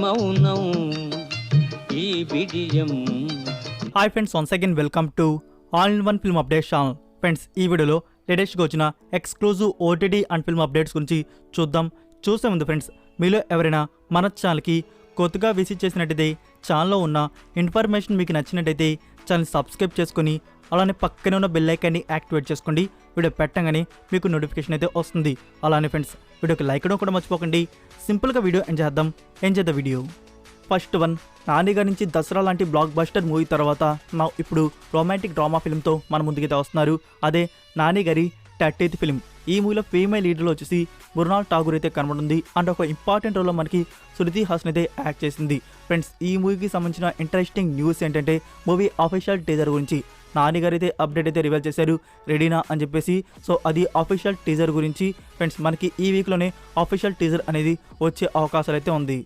మౌనం ఈ బిడియం. Hi friends, once again welcome to all in one film update channel. Friends, ఈ వీడియోలో లేటెస్ట్గా వచ్చిన exclusive OTT and film updates గురించి చూసే ముందు ఫ్రెండ్స్, మీలో ఎవరైనా మన ఛానల్కి కొత్తగా విజిట్ చేసినట్టయితే ఛానల్లో ఉన్న ఇన్ఫర్మేషన్ మీకు నచ్చినట్టయితే ఛానల్ సబ్స్క్రైబ్ చేసుకొని అలానే పక్కనే ఉన్న బెల్ ఐకాన్ని యాక్టివేట్ చేసుకోండి. వీడియో పెట్టగానే మీకు నోటిఫికేషన్ అయితే వస్తుంది. అలానే ఫ్రెండ్స్, వీడియోకి లైక్ ఇవ్వడం కూడా మర్చిపోకండి. సింపుల్గా వీడియో ఎంజాయ్ చేద్దాం వీడియో. ఫస్ట్ వన్, నాని గారి నుంచి దసరా లాంటి బ్లాక్ బస్టర్ మూవీ తర్వాత ఇప్పుడు రొమాంటిక్ డ్రామా ఫిల్మ్తో మన ముందుకైతే వస్తున్నారు. అదే నాని గారి 30th ఫిల్మ్. ఈ మూవీలో ఫీమేల్ లీడర్లో వచ్చేసి మృణాల్ ఠాగూర్ అయితే కనబడింది. అండ్ ఒక ఇంపార్టెంట్ రోల్లో మనకి శృతి హాసన్ అయితే యాక్ట్ చేసింది. ఫ్రెండ్స్, ఈ మూవీకి సంబంధించిన ఇంట్రెస్టింగ్ న్యూస్ ఏంటంటే మూవీ అఫీషియల్ టీజర్ గురించి నాని గారు అయితే అప్డేట్ అయితే రివీల్ చేశారు, రెడీనా అని చెప్పేసి. సో అది అఫీషియల్ టీజర్ గురించి. ఫ్రెండ్స్, మనకి ఈ వీక్లోనే అఫీషియల్ టీజర్ అనేది వచ్చే అవకాశాలు అయితే ఉంది.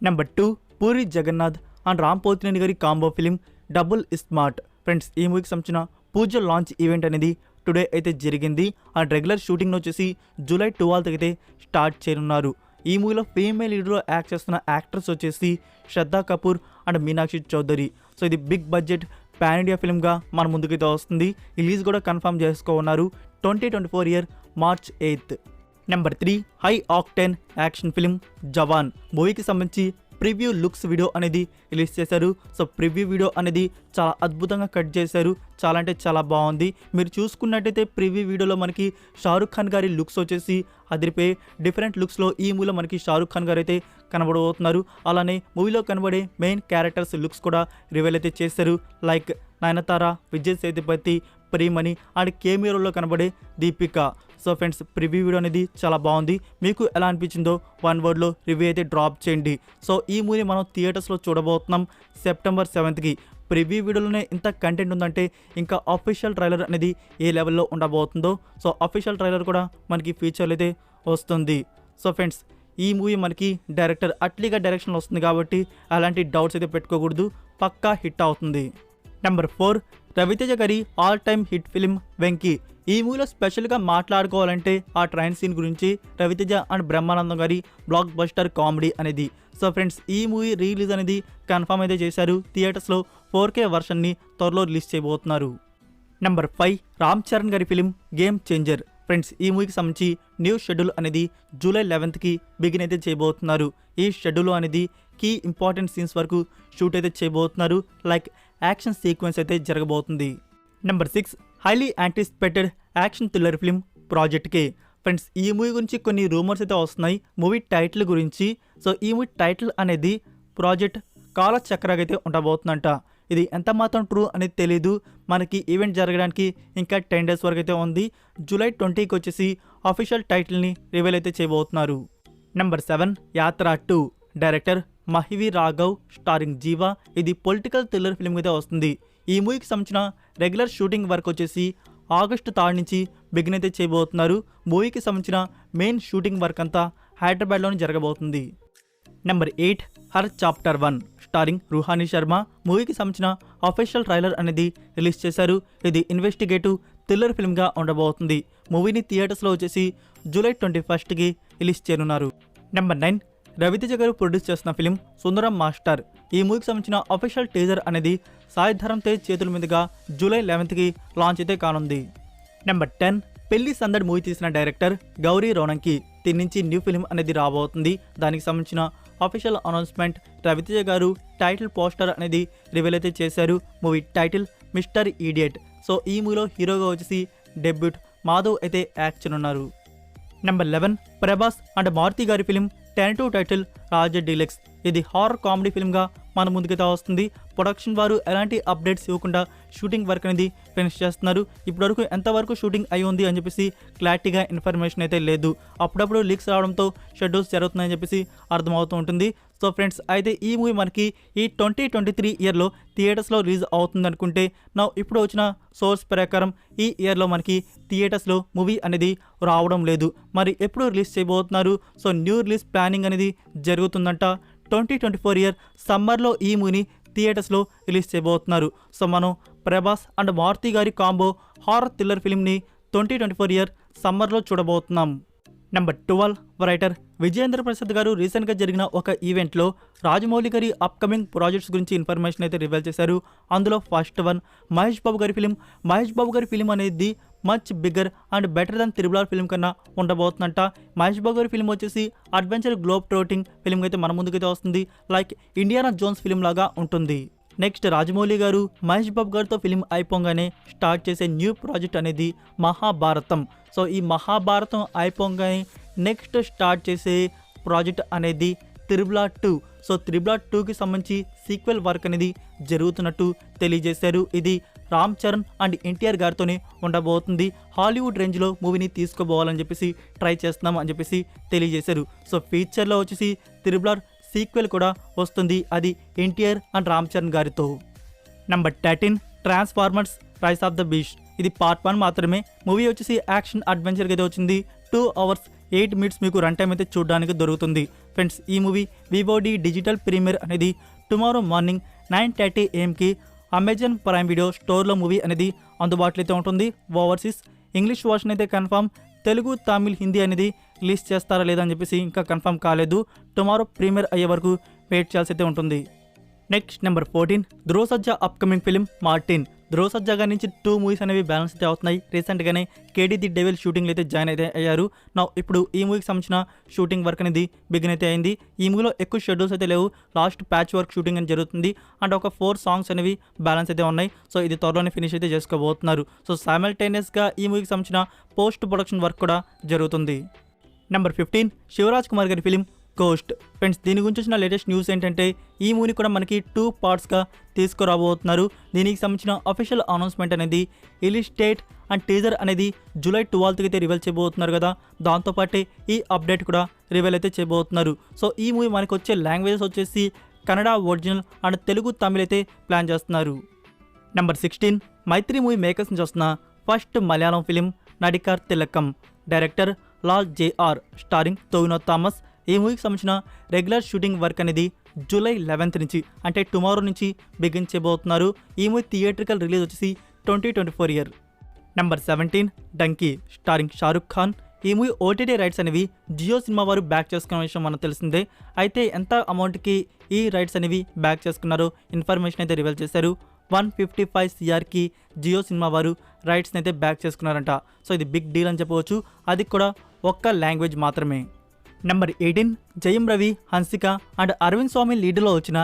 నెంబర్ 2, పూరి జగన్నాథ్ అండ్ రామ్ పోతినేని గారి combo film double smart. Friends, ఈ మూవీకి సంబంధించిన పూజ లాంచ్ ఈవెంట్ అనేది టుడే అయితే జరిగింది. అండ్ రెగ్యులర్ షూటింగ్ వచ్చేసి జూలై 12th అయితే స్టార్ట్ చేయనున్నారు. ఈ మూవీలో ఫీమేల్ లీడ్లో యాక్ట్ చేస్తున్న యాక్టర్స్ వచ్చేసి శ్రద్ధా కపూర్ అండ్ మీనాక్షి చౌదరి. సో ఇది బిగ్ బడ్జెట్ పాన్ ఇండియా ఫిల్మ్గా మన ముందుకైతే వస్తుంది. రిలీజ్ కూడా కన్ఫర్మ్ చేసుకోన్నారు 2024 March 8th. Number 3, high octane action film జవాన్. మూవీకి సంబంధించి ప్రివ్యూ లుక్స్ వీడియో అనేది రిలీజ్ చేశారు. సో ప్రివ్యూ వీడియో అనేది చాలా అద్భుతంగా కట్ చేశారు. చాలా అంటే చాలా బాగుంది. మీరు చూసుకున్నట్టయితే ప్రివ్యూ వీడియోలో మనకి షారుఖ్ ఖాన్ గారి లుక్స్ వచ్చేసి అదిరిపోయి డిఫరెంట్ లుక్స్లో ఈ మూవీలో మనకి షారుఖ్ ఖాన్ గారు అయితే కనబడబోతున్నారు. అలానే మూవీలో కనబడే మెయిన్ క్యారెక్టర్స్ లుక్స్ కూడా రివీల్ అయితే చేశారు. లైక్ నయనతార, విజయ్ సేతుపతి, ప్రియమణి అండ్ కేమియోలో కనబడే Deepika. So friends, preview video అనేది చాలా బాగుంది. మీకు ఎలా అనిపించిందో 1 wordలో రివ్యూ అయితే డ్రాప్ చేయండి. సో ఈ మూవీ మనం థియేటర్స్లో చూడబోతున్నాం September 7th. ప్రివ్యూ వీడియోలోనే ఇంత కంటెంట్ ఉందంటే ఇంకా అఫీషియల్ ట్రైలర్ అనేది ఏ లెవెల్లో ఉండబోతుందో. సో అఫీషియల్ ట్రైలర్ కూడా మనకి ఫ్యూచర్లో అయితే వస్తుంది. సో ఫ్రెండ్స్, ఈ మూవీ మనకి డైరెక్టర్ అట్లీగా డైరెక్షన్లో వస్తుంది కాబట్టి అలాంటి డౌట్స్ అయితే పెట్టుకోకూడదు, పక్కా హిట్ అవుతుంది. నెంబర్ 4, రవితేజ గారి all time hit film Venky. ఈ మూవీలో స్పెషల్గా మాట్లాడుకోవాలంటే ఆ ట్రైన్ సీన్ గురించి. రవితేజ అండ్ బ్రహ్మానందం గారి బ్లాక్ బస్టర్ కామెడీ అనేది. సో ఫ్రెండ్స్, ఈ మూవీ రిలీజ్ అనేది కన్ఫర్మ్ అయితే చేశారు. థియేటర్స్లో 4K వర్షన్ని త్వరలో రిలీజ్ చేయబోతున్నారు. నెంబర్ 5, రామ్ చరణ్ గారి ఫిలిం గేమ్ చేంజర్. ఫ్రెండ్స్, ఈ మూవీకి సంబంధించి న్యూ షెడ్యూల్ అనేది July 11th బిగిన్ అయితే చేయబోతున్నారు. ఈ షెడ్యూల్ అనేది కీ ఇంపార్టెంట్ సీన్స్ వరకు షూట్ అయితే చేయబోతున్నారు. లైక్ యాక్షన్ సీక్వెన్స్ అయితే జరగబోతుంది. Number 6, highly anticipated action thriller film project కే. ఫ్రెండ్స్, ఈ మూవీ గురించి కొన్ని రూమర్స్ అయితే వస్తున్నాయి మూవీ టైటిల్ గురించి. సో ఈ మూవీ టైటిల్ అనేది ప్రాజెక్ట్ కాలచక్రగా అయితే ఉండబోతుందంట. ఇది ఎంత మాత్రం ట్రూ అనేది తెలీదు. మనకి ఈవెంట్ జరగడానికి ఇంకా 10 days వరకు అయితే ఉంది. July 20th వచ్చేసి అఫీషియల్ టైటిల్ని రివీల్ అయితే చేయబోతున్నారు. నెంబర్ 7, యాత్ర 2. డైరెక్టర్ మహివి రాఘవ్, స్టారింగ్ జీవా. ఇది పొలిటికల్ థ్రిల్లర్ ఫిల్మ్ అయితే వస్తుంది. ఈ మూవీకి సంబంధించిన రెగ్యులర్ షూటింగ్ వర్క్ వచ్చేసి August 3rd నుంచి బిగిన్ అయితే చేయబోతున్నారు. మూవీకి సంబంధించిన మెయిన్ షూటింగ్ వర్క్ అంతా హైదరాబాద్లోనే జరగబోతుంది. Number 8, her chapter 1. Starring Ruhani Sharma. మూవీకి సంబంధించిన అఫీషియల్ ట్రైలర్ అనేది రిలీజ్ చేశారు. ఇది ఇన్వెస్టిగేటివ్ థ్రిల్లర్ ఫిల్మ్గా ఉండబోతుంది. మూవీని థియేటర్స్లో వచ్చేసి July 21st రిలీజ్ చేయనున్నారు. నెంబర్ 9, రవితేజ గారు ప్రొడ్యూస్ చేస్తున్న ఫిలిం సుందరం మాస్టర్. ఈ మూవీకి సంబంధించిన అఫీషియల్ టీజర్ అనేది సాయి ధరమ్ తేజ్ చేతుల మీదుగా July 11th లాంచ్ అయితే కానుంది. నెంబర్ 10, పెళ్లి సందడి మూవీ తీసిన డైరెక్టర్ గౌరీ రోనంకి దీని నుంచి న్యూ ఫిలిం అనేది రాబోతుంది. దానికి సంబంధించిన అఫీషియల్ అనౌన్స్మెంట్ రవితేజ గారు టైటిల్ పోస్టర్ అనేది రివీల్ అయితే చేశారు. Movie title mister idiot. So ఈ మూవీలో హీరోగా వచ్చేసి డెబ్యూట్ మాధవ్ అయితే యాక్ట్ చేయనున్నారు. నెంబర్ 11, ప్రభాస్ అండ్ మారుతి గారి ఫిలిం టెంటేటివ్ టైటిల్ రాజ డీలక్స్. ఇది హారర్ కామెడీ ఫిల్మ్గా మన ముందుకైతే వస్తుంది. ప్రొడక్షన్ వారు ఎలాంటి అప్డేట్స్ ఇవ్వకుండా షూటింగ్ వర్క్ అనేది ఫినిష్ చేస్తున్నారు. ఇప్పటివరకు ఎంతవరకు షూటింగ్ అయి ఉంది అని చెప్పేసి క్లారిటీగా ఇన్ఫర్మేషన్ అయితే లేదు. అప్పుడప్పుడు లీక్స్ రావడంతో షెడ్యూల్స్ జరుగుతున్నాయని చెప్పేసి అర్థమవుతూ ఉంటుంది. సో ఫ్రెండ్స్, అయితే ఈ మూవీ మనకి ఈ 2023 థియేటర్స్లో రిలీజ్ అవుతుంది అనుకుంటే ఇప్పుడు వచ్చిన సోర్స్ ప్రకారం ఈ ఇయర్లో మనకి థియేటర్స్లో మూవీ అనేది రావడం లేదు. మరి ఎప్పుడు రిలీజ్ చేయబోతున్నారు? సో న్యూ రిలీజ్ ప్లానింగ్ అనేది జరుగుతుందంట. 2024 సమ్మర్లో ఈ మూవీని థియేటర్స్లో రిలీజ్ చేయబోతున్నారు. సో మనం ప్రభాస్ అండ్ మారుతి గారి కాంబో హారర్ థ్రిల్లర్ ఫిల్మ్ని 2024 సమ్మర్లో చూడబోతున్నాం. నెంబర్ 12 రైటర్ విజయేంద్ర ప్రసాద్ గారు రీసెంట్గా జరిగిన ఒక ఈవెంట్లో రాజమౌళి గారి అప్కమింగ్ ప్రాజెక్ట్స్ గురించి ఇన్ఫర్మేషన్ అయితే రివీల్ చేశారు. అందులో ఫస్ట్ వన్ మహేష్ బాబు గారి ఫిలిం. మహేష్ బాబు గారి ఫిలిం అనేది much bigger and better than triple film కన్నా ఉండబోతుందంట. మహేష్ బాబు గారి ఫిలిం వచ్చేసి అడ్వెంచర్ గ్లోబ్ ట్రోటింగ్ ఫిలిం అయితే మన ముందుకైతే వస్తుంది. లైక్ ఇండియానా జోన్స్ ఫిలిం లాగా ఉంటుంది. నెక్స్ట్ రాజమౌళి గారు మహేష్ బాబు గారితో ఫిలిం అయిపోగానే స్టార్ట్ చేసే న్యూ ప్రాజెక్ట్ అనేది మహాభారతం. సో ఈ మహాభారతం అయిపోగానే నెక్స్ట్ స్టార్ట్ చేసే ప్రాజెక్ట్ అనేది త్రిబుల్ 2. సో త్రిబుల్ 2కి సంబంధించి సీక్వెల్ వర్క్ అనేది జరుగుతున్నట్టు తెలియజేశారు. ఇది రామ్ చరణ్ అండ్ ఎన్టీఆర్ గారితోనే ఉండబోతుంది. హాలీవుడ్ రేంజ్లో మూవీని తీసుకోబోవాలని చెప్పేసి ట్రై చేస్తున్నాం అని చెప్పేసి తెలియజేశారు. సో ఫ్యూచర్లో వచ్చేసి త్రిబుల్ సీక్వెల్ కూడా వస్తుంది. అది ఎన్టీఆర్ అండ్ రామ్ చరణ్ గారితో. Number 13 transformers rice of the beast. ఇది పార్ట్ 1 మాత్రమే. మూవీ వచ్చేసి యాక్షన్ అడ్వెంచర్గా అయితే వచ్చింది. 2 hours 8 minutes మీకు రన్ టైం అయితే చూడడానికి దొరుకుతుంది. ఫ్రెండ్స్ ఈ మూవీ వివోడి డిజిటల్ ప్రీమియర్ అనేది tomorrow morning 9:30 AM Amazon prime video స్టోర్లో మూవీ అనేది అందుబాటులో అయితే ఉంటుంది. ఓవర్సీస్ ఇంగ్లీష్ వర్షన్ అయితే కన్ఫర్మ్. తెలుగు తమిళ్ హిందీ అనేది రిలీజ్ చేస్తారా లేదా అని చెప్పేసి ఇంకా కన్ఫర్మ్ కాలేదు. టుమారో ప్రీమియర్ అయ్యే వరకు వెయిట్ చేయాల్సి అయితే ఉంటుంది. నెక్స్ట్ నెంబర్ 14 ధ్రువ సజ్జా అప్కమింగ్ ఫిలిం మార్టిన్. ధ్రువ సజ్జా గారి నుంచి 2 movies అనేవి బ్యాలెన్స్ అయితే అవుతున్నాయి. రీసెంట్గానే కేడీ ది డెవిల్ షూటింగ్లో అయితే జాయిన్ అయితే అయ్యారు. నా ఇప్పుడు ఈ మూవీకి సంబంధించిన షూటింగ్ వర్క్ అనేది బిగిన్ అయితే అయింది. ఈ మూవీలో ఎక్కువ షెడ్యూల్స్ అయితే లేవు. లాస్ట్ ప్యాచ్ వర్క్ షూటింగ్ అని జరుగుతుంది. అండ్ ఒక 4 songs అనేవి బ్యాలెన్స్ అయితే ఉన్నాయి. సో ఇది త్వరలోనే ఫినిష్ అయితే చేసుకోబోతున్నారు. సో సైమల్టేనియస్గా ఈ మూవీకి సంబంధించిన పోస్ట్ ప్రొడక్షన్ వర్క్ కూడా జరుగుతుంది. నెంబర్ 15 శివరాజ్ కుమార్ గారి ఫిలిం గోస్ట్. ఫ్రెండ్స్ దీని గురించి వచ్చిన లేటెస్ట్ న్యూస్ ఏంటంటే ఈ మూవీని కూడా మనకి 2 partsగా తీసుకురాబోతున్నారు. దీనికి సంబంధించిన అఫీషియల్ అనౌన్స్మెంట్ అనేది రిలీజ్ డేట్ అండ్ టీజర్ అనేది July 12th అయితే రివీల్ చేయబోతున్నారు కదా. దాంతోపాటే ఈ అప్డేట్ కూడా రివీల్ అయితే చేయబోతున్నారు. సో ఈ మూవీ మనకు వచ్చే లాంగ్వేజెస్ వచ్చేసి కన్నడ ఒరిజినల్ అండ్ తెలుగు తమిళ్ అయితే ప్లాన్ చేస్తున్నారు. నెంబర్ 16 మైత్రి మూవీ మేకర్స్ నుంచి వస్తున్న ఫస్ట్ మలయాళం ఫిలిం నడికార్ తిలకం. Director Lal JR starring Tovino Thomas. ఈ మూవీకి సంబంధించిన రెగ్యులర్ షూటింగ్ వర్క్ అనేది July 11th నుంచి అంటే టుమారో నుంచి బిగిన్ చేయబోతున్నారు. ఈ మూవీ థియేట్రికల్ రిలీజ్ వచ్చేసి 2024 year. Number 17 donkey starring Shahrukh Khan. ఈ మూవీ OTT రైట్స్ అనేవి జియో సినిమా వారు బ్యాక్ చేసుకున్న విషయం మనకు తెలిసిందే. అయితే ఎంత అమౌంట్కి ఈ రైట్స్ అనేవి బ్యాక్ చేసుకున్నారో ఇన్ఫర్మేషన్ అయితే రివీల్ చేశారు. 155 crకి జియో సినిమా వారు రైట్స్ని అయితే బ్యాక్ చేసుకున్నారంట. సో ఇది బిగ్ డీల్ అని చెప్పవచ్చు. అది కూడా ఒక్క లాంగ్వేజ్ మాత్రమే. నెంబర్ 18 జయం రవి, హన్సిక అండ్ అరవింద్ స్వామి లీడ్లో వచ్చిన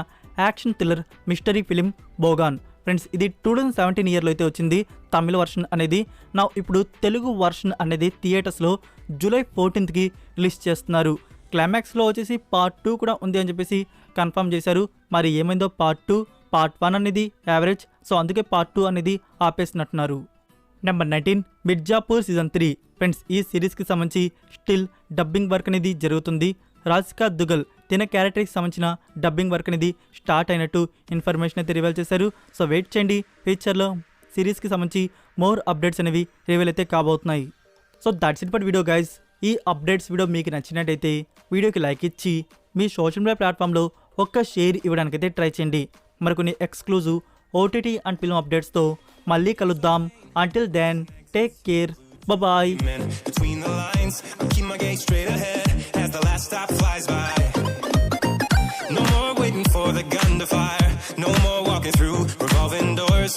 action thriller mystery film Bogan. Friends ఇది 2017 yearలో అయితే వచ్చింది తమిళ వర్షన్ అనేది. నా ఇప్పుడు తెలుగు వర్షన్ అనేది థియేటర్స్లో July 14th రిలీజ్ చేస్తున్నారు. క్లైమాక్స్లో వచ్చేసి పార్ట్ 2 కూడా ఉంది అని చెప్పేసి కన్ఫర్మ్ చేశారు. మరి ఏమైందో పార్ట్ 2, పార్ట్ 1 అనేది యావరేజ్. సో అందుకే పార్ట్ 2 అనేది ఆపేసినట్టున్నారు. Number 19 Mirzapur season 3. ఫ్రెండ్స్ ఈ సిరీస్కి సంబంధించి స్టిల్ డబ్బింగ్ వర్క్ అనేది జరుగుతుంది. రాజికా దుగల్ తిన క్యారెక్టర్కి సంబంధించిన డబ్బింగ్ వర్క్ అనేది స్టార్ట్ అయినట్టు ఇన్ఫర్మేషన్ అయితే రివీల్ చేశారు. సో వెయిట్ చేయండి, ఫ్యూచర్లో సిరీస్కి సంబంధించి మోర్ అప్డేట్స్ అనేవి రివీల్ అయితే కాబోతున్నాయి. So that's it for video guys. ఈ అప్డేట్స్ వీడియో మీకు నచ్చినట్టయితే వీడియోకి లైక్ ఇచ్చి మీ సోషల్ మీడియా ప్లాట్ఫామ్లో ఒక్క షేర్ ఇవ్వడానికైతే ట్రై చేయండి. మరికొన్ని ఎక్స్క్లూజివ్ OTT అండ్ ఫిల్మ్ అప్డేట్స్తో మళ్ళీ కలుద్దాం. Until then take care, bye. Between the lines, I keep my gaze straight ahead as the last stop flies by. No more waiting for the gun to fire, no more walking through revolving doors.